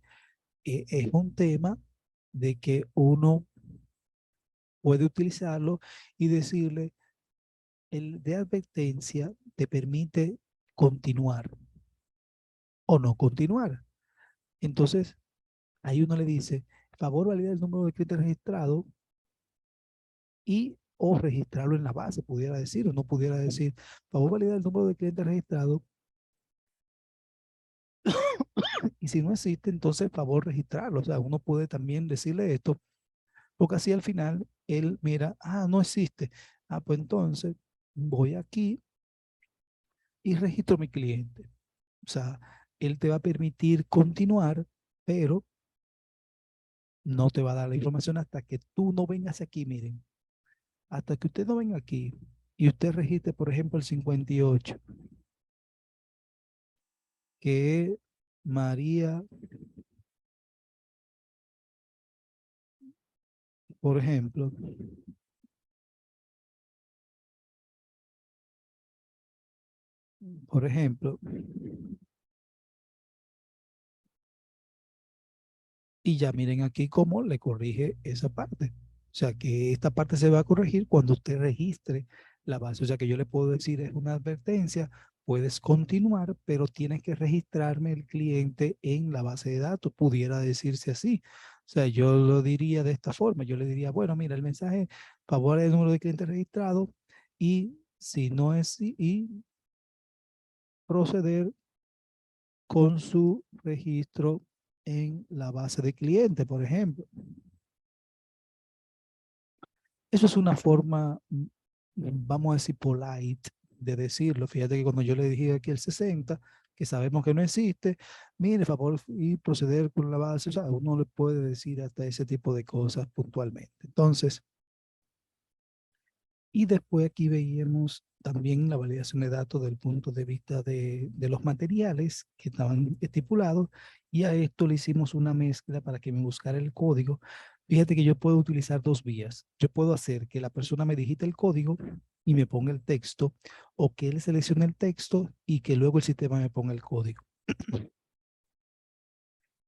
S1: es un tema de que uno puede utilizarlo y decirle, el de advertencia te permite continuar o no continuar. Entonces, ahí uno le dice, favor validar el número de clientes registrado y o registrarlo en la base, pudiera decir, o no pudiera decir, favor validar el número de clientes registrados y si no existe, entonces favor registrarlo. O sea, uno puede también decirle esto, porque así al final él mira, no existe. Pues entonces voy aquí y registro mi cliente. O sea, él te va a permitir continuar, pero no te va a dar la información hasta que tú no vengas aquí, miren. Hasta que usted no venga aquí y usted registre, por ejemplo, el 58, que es María, por ejemplo, por ejemplo, y ya miren aquí cómo le corrige esa parte. O sea, que esta parte se va a corregir cuando usted registre la base. O sea, que yo le puedo decir, es una advertencia, puedes continuar, pero tienes que registrarme el cliente en la base de datos. Pudiera decirse así. O sea, yo lo diría de esta forma. Yo le diría, bueno, mira, el mensaje, favor el número de clientes registrados y si no es, y proceder con su registro en la base de cliente, por ejemplo. Eso es una forma, vamos a decir, polite de decirlo. Fíjate que cuando yo le dije aquí el 60, que sabemos que no existe, mire, favor, y proceder con la base, o sea, uno le puede decir hasta ese tipo de cosas puntualmente. Entonces, y después aquí veíamos también la validación de datos desde el punto de vista de los materiales que estaban estipulados y a esto le hicimos una mezcla para que me buscara el código. Fíjate que yo puedo utilizar dos vías. Yo puedo hacer que la persona me digite el código y me ponga el texto o que él seleccione el texto y que luego el sistema me ponga el código.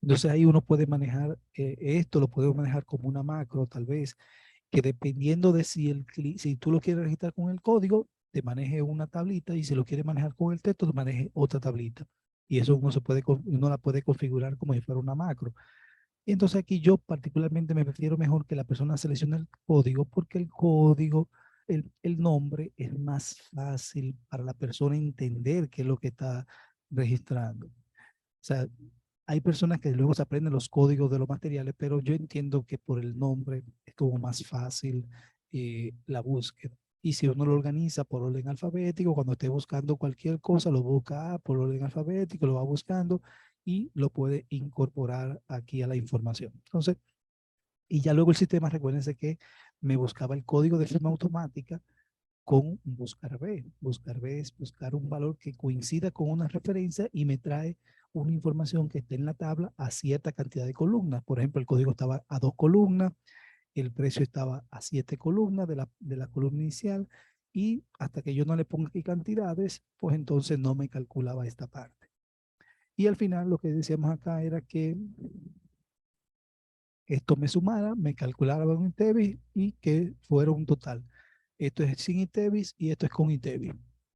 S1: Entonces ahí uno puede manejar esto, lo puede manejar como una macro tal vez, que dependiendo de si tú lo quieres registrar con el código, te maneje una tablita y si lo quiere manejar con el texto, te maneje otra tablita. Y eso uno la puede configurar como si fuera una macro. Entonces aquí yo particularmente me prefiero mejor que la persona seleccione el código porque el código, el nombre es más fácil para la persona entender qué es lo que está registrando. O sea, hay personas que luego se aprenden los códigos de los materiales, pero yo entiendo que por el nombre es como más fácil la búsqueda. Y si uno lo organiza por orden alfabético, cuando esté buscando cualquier cosa, lo busca por orden alfabético, lo va buscando y lo puede incorporar aquí a la información. Entonces, y ya luego el sistema, recuérdense que me buscaba el código de forma automática con buscar B. Buscar B es buscar un valor que coincida con una referencia y me trae una información que esté en la tabla a cierta cantidad de columnas. Por ejemplo, el código estaba a 2 columnas, el precio estaba a 7 columnas de la columna inicial y hasta que yo no le ponga aquí cantidades, pues entonces no me calculaba esta parte. Y al final lo que decíamos acá era que esto me sumara, me calculara un ITEVIS y que fuera un total. Esto es sin ITEVIS y esto es con ITEVIS.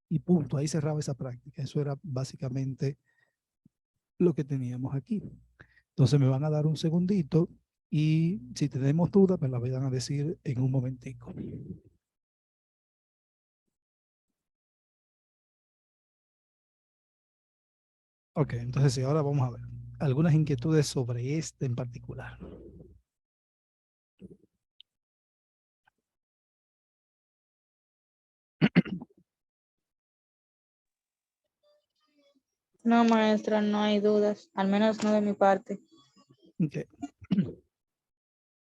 S1: Y punto, ahí cerraba esa práctica. Eso era básicamente lo que teníamos aquí. Entonces me van a dar un segundito y si tenemos dudas me la van a decir en un momentico. Ok, entonces sí, ahora vamos a ver algunas inquietudes sobre este en particular.
S3: No, maestra, no hay dudas, al menos no de mi parte.
S1: Okay.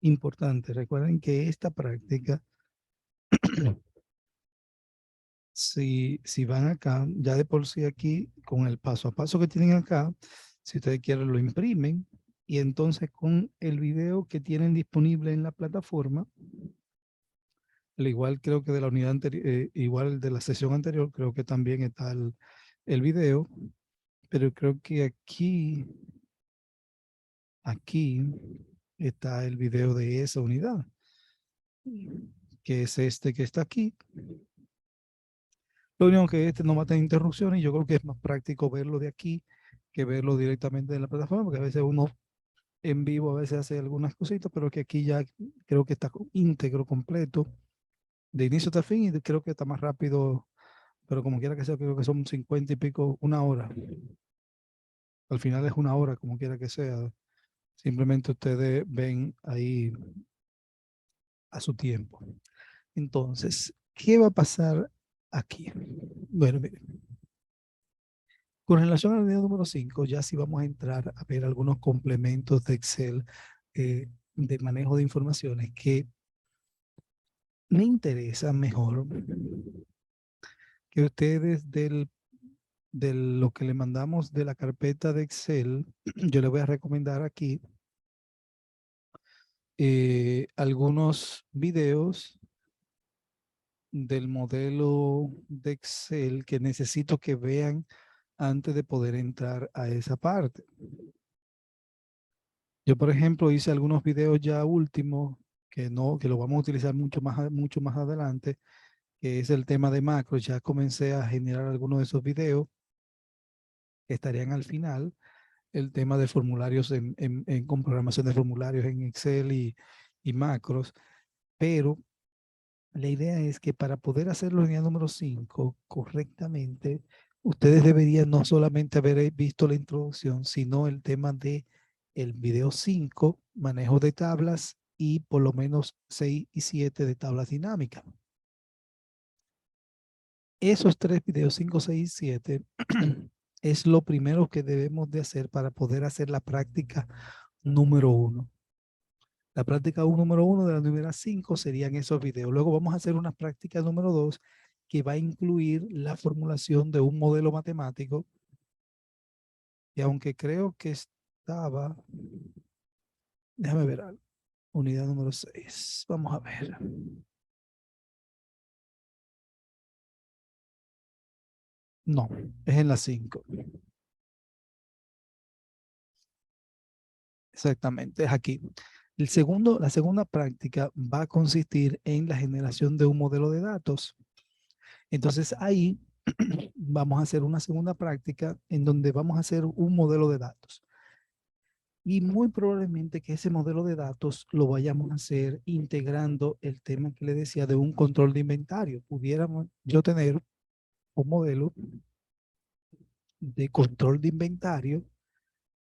S1: Importante, recuerden que esta práctica si van acá, ya de por sí aquí, con el paso a paso que tienen acá, si ustedes quieren lo imprimen y entonces con el video que tienen disponible en la plataforma, al igual creo que de la unidad anterior, igual de la sesión anterior, creo que también está el video, pero creo que aquí está el video de esa unidad, que es este que está aquí. Lo único que este no va a tener interrupciones y yo creo que es más práctico verlo de aquí que verlo directamente en la plataforma, porque a veces uno en vivo a veces hace algunas cositas, pero que aquí ya creo que está íntegro, completo, de inicio hasta fin y creo que está más rápido, pero como quiera que sea, creo que son 50 y pico, una hora. Al final es una hora, como quiera que sea. Simplemente ustedes ven ahí a su tiempo. Entonces, ¿qué va a pasar aquí? Bueno, miren. Con relación al video número 5, ya sí vamos a entrar a ver algunos complementos de Excel de manejo de informaciones que me interesa mejor que ustedes de lo que le mandamos de la carpeta de Excel, yo les voy a recomendar aquí algunos videos del modelo de Excel que necesito que vean antes de poder entrar a esa parte. Yo, por ejemplo, hice algunos videos ya últimos que no, que lo vamos a utilizar mucho más adelante, que es el tema de macros. Ya comencé a generar algunos de esos videos que estarían al final. El tema de formularios con programación de formularios en Excel y macros. Pero la idea es que para poder hacerlo en el número 5 correctamente, ustedes deberían no solamente haber visto la introducción, sino el tema de el video 5, manejo de tablas y por lo menos 6 y 7 de tablas dinámicas. Esos tres videos, 5, 6 y 7, es lo primero que debemos de hacer para poder hacer la práctica número 1. La práctica número 1 de la número 5 serían esos videos. Luego vamos a hacer una práctica número 2 que va a incluir la formulación de un modelo matemático. Y aunque creo que estaba, déjame ver algo. Unidad número 6. Vamos a ver. No, es en la 5. Exactamente, es aquí. La segunda práctica va a consistir en la generación de un modelo de datos. Entonces ahí vamos a hacer una segunda práctica en donde vamos a hacer un modelo de datos. Y muy probablemente que ese modelo de datos lo vayamos a hacer integrando el tema que le decía de un control de inventario. Pudiéramos yo tener un modelo de control de inventario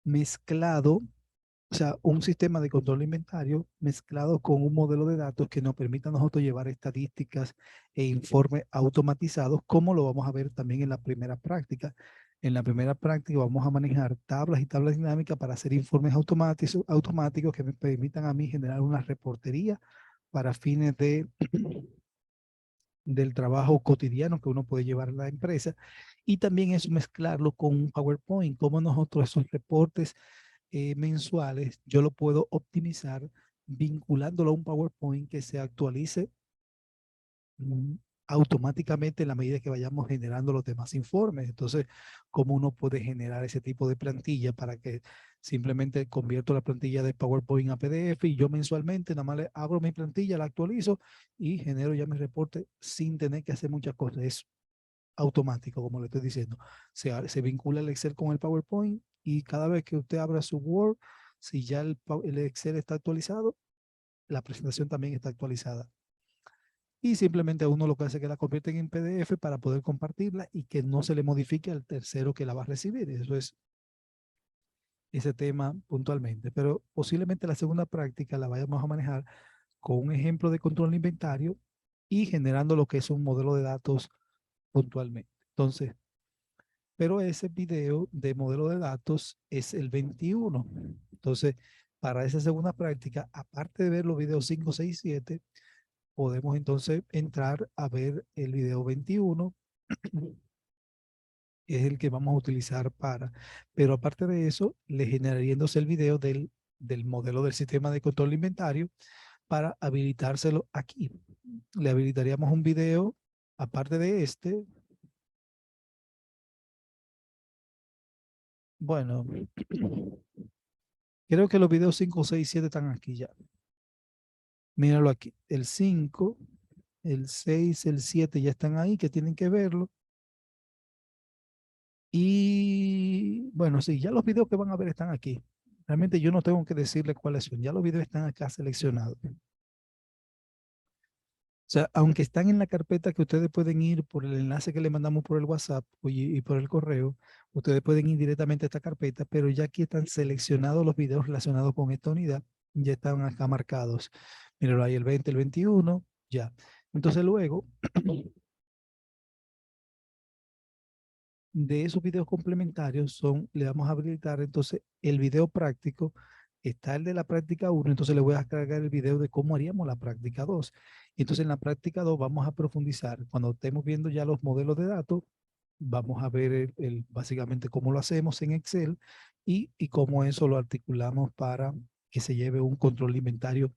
S1: mezclado, o sea, un sistema de control de inventario mezclado con un modelo de datos que nos permita a nosotros llevar estadísticas e informes automatizados, como lo vamos a ver también en la primera práctica. En la primera práctica vamos a manejar tablas y tablas dinámicas para hacer informes automáticos que me permitan a mí generar una reportería para fines del trabajo cotidiano que uno puede llevar a la empresa. Y también es mezclarlo con un PowerPoint, como nosotros esos reportes mensuales, yo lo puedo optimizar vinculándolo a un PowerPoint que se actualice automáticamente en la medida que vayamos generando los demás informes. Entonces, ¿cómo uno puede generar ese tipo de plantilla para que simplemente convierto la plantilla de PowerPoint a PDF y yo mensualmente nada más le abro mi plantilla, la actualizo y genero ya mi reporte sin tener que hacer muchas cosas? Es automático, como le estoy diciendo. Se vincula el Excel con el PowerPoint y cada vez que usted abra su Word, si ya el Excel está actualizado, la presentación también está actualizada. Y simplemente uno lo que hace es que la convierte en PDF para poder compartirla y que no se le modifique al tercero que la va a recibir. Eso es ese tema puntualmente. Pero posiblemente la segunda práctica la vayamos a manejar con un ejemplo de control de inventario y generando lo que es un modelo de datos puntualmente. Entonces, pero ese video de modelo de datos es el 21. Entonces, para esa segunda práctica, aparte de ver los videos 5, 6, 7, podemos entonces entrar a ver el video 21, que es el que vamos a utilizar para, pero aparte de eso, le generaría entonces el video del modelo del sistema de control de inventario para habilitárselo aquí. Le habilitaríamos un video, aparte de este. Bueno, creo que los videos 5, 6, 7 están aquí ya. Míralo aquí. El 5, el 6, el 7 ya están ahí, que tienen que verlo. Y bueno, sí, ya los videos que van a ver están aquí. Realmente yo no tengo que decirle cuáles son. Ya los videos están acá seleccionados. O sea, aunque están en la carpeta que ustedes pueden ir por el enlace que le mandamos por el WhatsApp y por el correo, ustedes pueden ir directamente a esta carpeta, pero ya aquí están seleccionados los videos relacionados con esta unidad, ya están acá marcados. Míralo ahí, el 20, el 21, ya. Entonces luego de esos videos complementarios le vamos a habilitar entonces el video práctico. Está el de la práctica 1, entonces le voy a cargar el video de cómo haríamos la práctica 2. Entonces en la práctica 2 vamos a profundizar. Cuando estemos viendo ya los modelos de datos, vamos a ver básicamente cómo lo hacemos en Excel y cómo eso lo articulamos para que se lleve un control de inventario.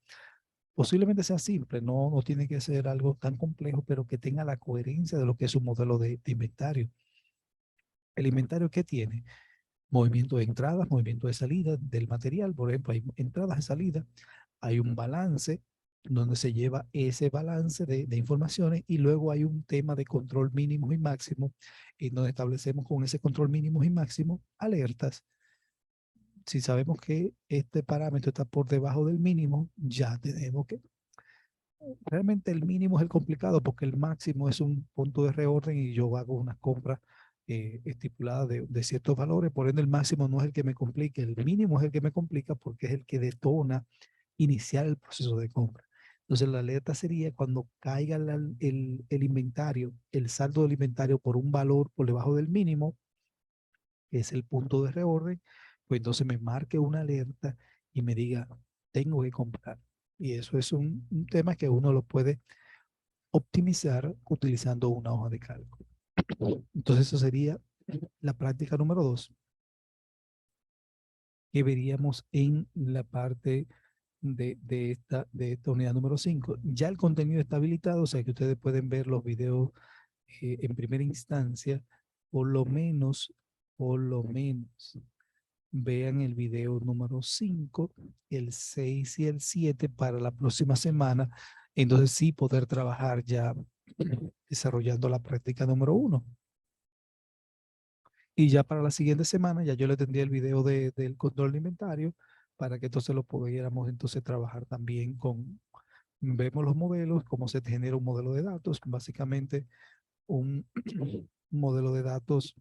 S1: Posiblemente sea simple, no tiene que ser algo tan complejo, pero que tenga la coherencia de lo que es un modelo de inventario. El inventario, ¿qué tiene? Movimiento de entradas, movimiento de salida del material. Por ejemplo, hay entradas y salidas, hay un balance donde se lleva ese balance de informaciones y luego hay un tema de control mínimo y máximo en donde establecemos con ese control mínimo y máximo alertas. Si sabemos que este parámetro está por debajo del mínimo, ya tenemos que... Realmente el mínimo es el complicado porque el máximo es un punto de reorden y yo hago una compra estipulada de ciertos valores, por ende el máximo no es el que me complica, el mínimo es el que me complica porque es el que detona iniciar el proceso de compra. Entonces la alerta sería cuando caiga el inventario, el saldo del inventario por un valor por debajo del mínimo, que es el punto de reorden, pues entonces me marque una alerta y me diga, tengo que comprar. Y eso es un tema que uno lo puede optimizar utilizando una hoja de cálculo. Entonces, eso sería la práctica número 2 que veríamos en la parte de esta unidad número 5. Ya el contenido está habilitado, o sea que ustedes pueden ver los videos en primera instancia, por lo menos, vean el video número 5, el 6 y el 7 para la próxima semana. Entonces sí poder trabajar ya desarrollando la práctica número 1. Y ya para la siguiente semana, ya yo le tendría el video del control de inventario para que entonces lo pudiéramos entonces trabajar también con, vemos los modelos, cómo se genera un modelo de datos, básicamente un modelo de datos,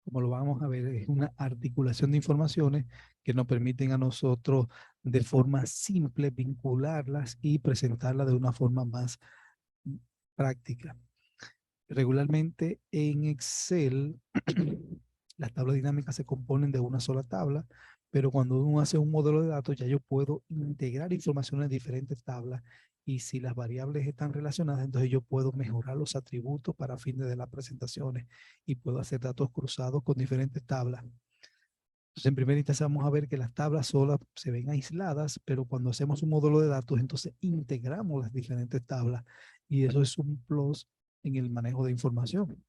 S1: como lo vamos a ver, es una articulación de informaciones que nos permiten a nosotros de forma simple vincularlas y presentarlas de una forma más práctica. Regularmente en Excel, las tablas dinámicas se componen de una sola tabla, pero cuando uno hace un modelo de datos, ya yo puedo integrar información en diferentes tablas y si las variables están relacionadas, entonces yo puedo mejorar los atributos para fines de las presentaciones y puedo hacer datos cruzados con diferentes tablas. Entonces, en primera instancia vamos a ver que las tablas solas se ven aisladas, pero cuando hacemos un modelo de datos, entonces integramos las diferentes tablas y eso es un plus en el manejo de información.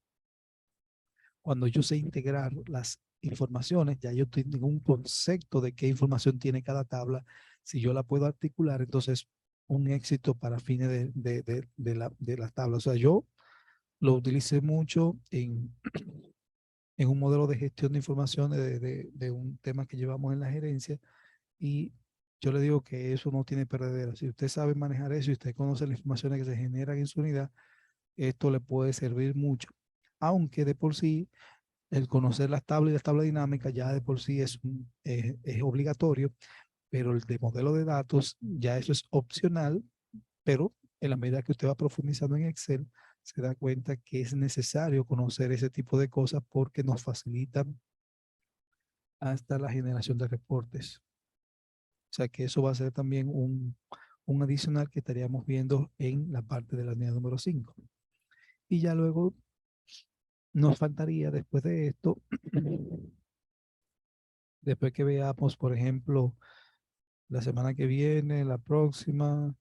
S1: Cuando yo sé integrar las informaciones, ya yo tengo un concepto de qué información tiene cada tabla. Si yo la puedo articular, entonces un éxito para fines de las tablas. O sea, yo lo utilicé mucho en un modelo de gestión de información de un tema que llevamos en la gerencia y yo le digo que eso no tiene perdedera. Si usted sabe manejar eso y usted conoce las informaciones que se generan en su unidad, esto le puede servir mucho. Aunque de por sí, el conocer las tablas y las tablas dinámicas ya de por sí es obligatorio, pero el de modelo de datos ya eso es opcional, pero en la medida que usted va profundizando en Excel, se da cuenta que es necesario conocer ese tipo de cosas porque nos facilitan hasta la generación de reportes. O sea que eso va a ser también un adicional que estaríamos viendo en la parte de la unidad número 5. Y ya luego nos faltaría después de esto, después que veamos, por ejemplo, la semana que viene, la próxima,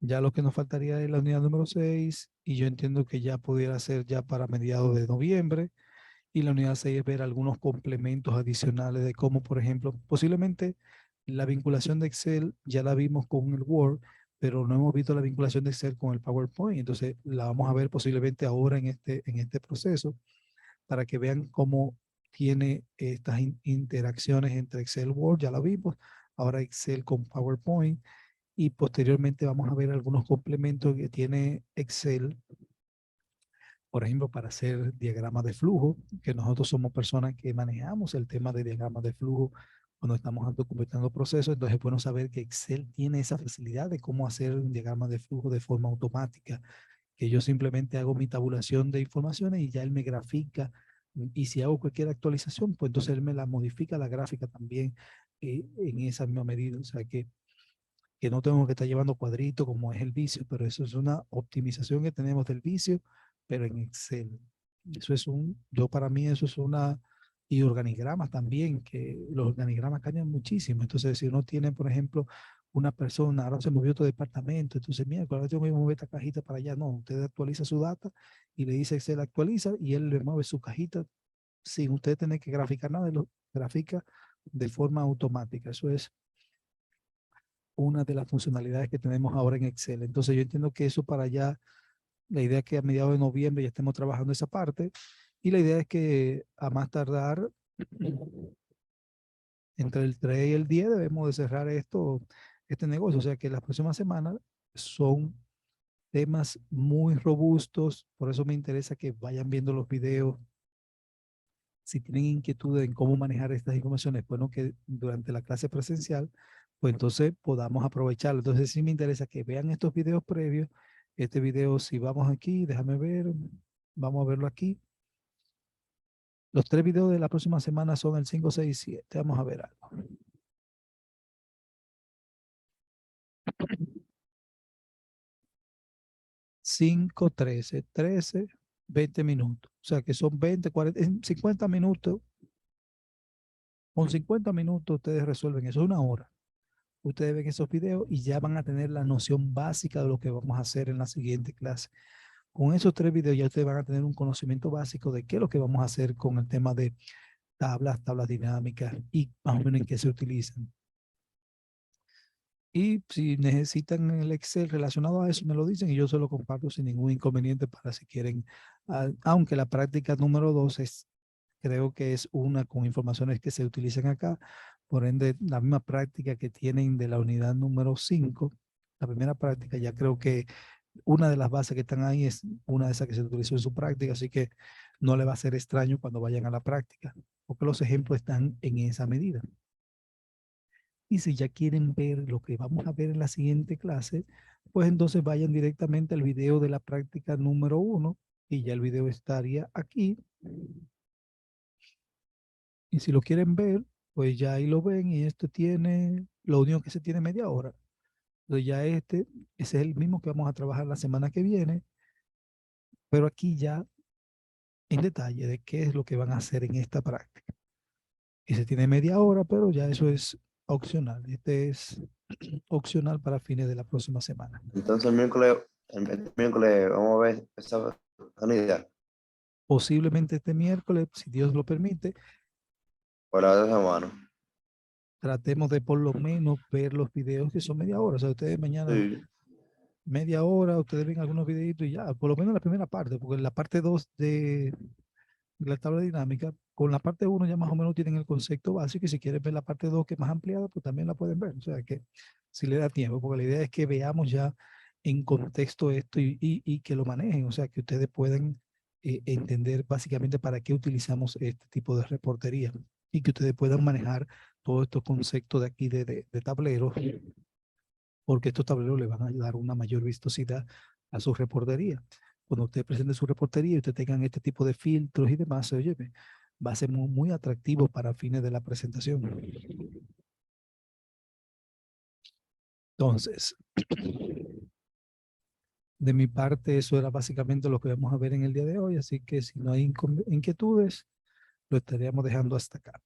S1: ya lo que nos faltaría es la unidad número 6 y yo entiendo que ya pudiera ser ya para mediados de noviembre y la unidad 6 es ver algunos complementos adicionales de cómo, por ejemplo, posiblemente la vinculación de Excel ya la vimos con el Word, pero no hemos visto la vinculación de Excel con el PowerPoint, entonces la vamos a ver posiblemente ahora en este proceso para que vean cómo tiene estas interacciones entre Excel y Word, ya la vimos, ahora Excel con PowerPoint y posteriormente vamos a ver algunos complementos que tiene Excel, por ejemplo, para hacer diagramas de flujo, que nosotros somos personas que manejamos el tema de diagramas de flujo cuando estamos documentando procesos, entonces es bueno saber que Excel tiene esa facilidad de cómo hacer un diagrama de flujo de forma automática, que yo simplemente hago mi tabulación de informaciones y ya él me grafica y si hago cualquier actualización, pues entonces él me la modifica la gráfica también en esa misma medida, o sea que no tengo que estar llevando cuadritos como es el vicio, pero eso es una optimización que tenemos del vicio, pero en Excel. Eso es yo para mí eso es y organigramas también, que los organigramas cambian muchísimo. Entonces, si uno tiene, por ejemplo, una persona, ahora se movió otro departamento, entonces, mira, ahora tengo que mover esta cajita para allá. No, usted actualiza su data y le dice Excel actualiza y él le mueve su cajita sin usted tener que graficar nada, lo grafica de forma automática. Eso es una de las funcionalidades que tenemos ahora en Excel. Entonces yo entiendo que eso para allá, la idea es que a mediados de noviembre ya estemos trabajando esa parte y la idea es que a más tardar entre el 3 y el 10 debemos de cerrar este negocio. O sea que las próximas semanas son temas muy robustos, por eso me interesa que vayan viendo los videos. Si tienen inquietudes en cómo manejar estas informaciones, bueno, que durante la clase presencial, pues entonces podamos aprovecharlo. Entonces sí me interesa que vean estos videos previos. Este video, si vamos aquí, déjame ver, vamos a verlo aquí. Los 3 videos de la próxima semana son el 5, 6 y 7. Vamos a ver algo. Cinco, 13, 20 minutos. O sea que son 20, 40, 50 minutos. Con 50 minutos ustedes resuelven eso, 1 hora. Ustedes ven esos videos y ya van a tener la noción básica de lo que vamos a hacer en la siguiente clase. Con esos 3 videos ya ustedes van a tener un conocimiento básico de qué es lo que vamos a hacer con el tema de tablas dinámicas y más o menos en qué se utilizan. Y si necesitan el Excel relacionado a eso, me lo dicen y yo se lo comparto sin ningún inconveniente para si quieren. Aunque la práctica número 2 es, creo que es una con informaciones que se utilizan acá. Por ende, la misma práctica que tienen de la unidad número 5, la primera práctica, ya creo que una de las bases que están ahí es una de esas que se utilizó en su práctica, así que no le va a ser extraño cuando vayan a la práctica, porque los ejemplos están en esa medida. Y si ya quieren ver lo que vamos a ver en la siguiente clase, pues entonces vayan directamente al video de la práctica número 1 y ya el video estaría aquí. Y si lo quieren ver, pues ya ahí lo ven y este tiene, lo único que se tiene media hora. Entonces ya ese es el mismo que vamos a trabajar la semana que viene, pero aquí ya en detalle de qué es lo que van a hacer en esta práctica. Ese tiene media hora, pero ya eso es opcional. Este es opcional para fines de la próxima semana.
S4: Entonces el miércoles vamos a ver esa unidad
S1: Posiblemente este miércoles, si Dios lo permite,
S4: por la otra semana.
S1: tratemos de por lo menos ver los videos que son media hora. O sea, ustedes mañana
S4: Sí.
S1: media hora, ustedes ven algunos videitos y ya, por lo menos la primera parte, porque en la parte 2 de la tabla dinámica, con la parte 1 ya más o menos tienen el concepto básico y si quieren ver la parte 2 que es más ampliada, pues también la pueden ver. O sea que si le da tiempo, porque la idea es que veamos ya en contexto esto y que lo manejen, o sea que ustedes puedan entender básicamente para qué utilizamos este tipo de reportería y que ustedes puedan manejar todos estos conceptos de aquí de tableros, porque estos tableros le van a dar una mayor vistosidad a su reportería. Cuando usted presente su reportería y usted tengan este tipo de filtros y demás, oye, va a ser muy, muy atractivo para fines de la presentación. Entonces, de mi parte, eso era básicamente lo que vamos a ver en el día de hoy, así que si no hay inquietudes, lo estaríamos dejando hasta acá.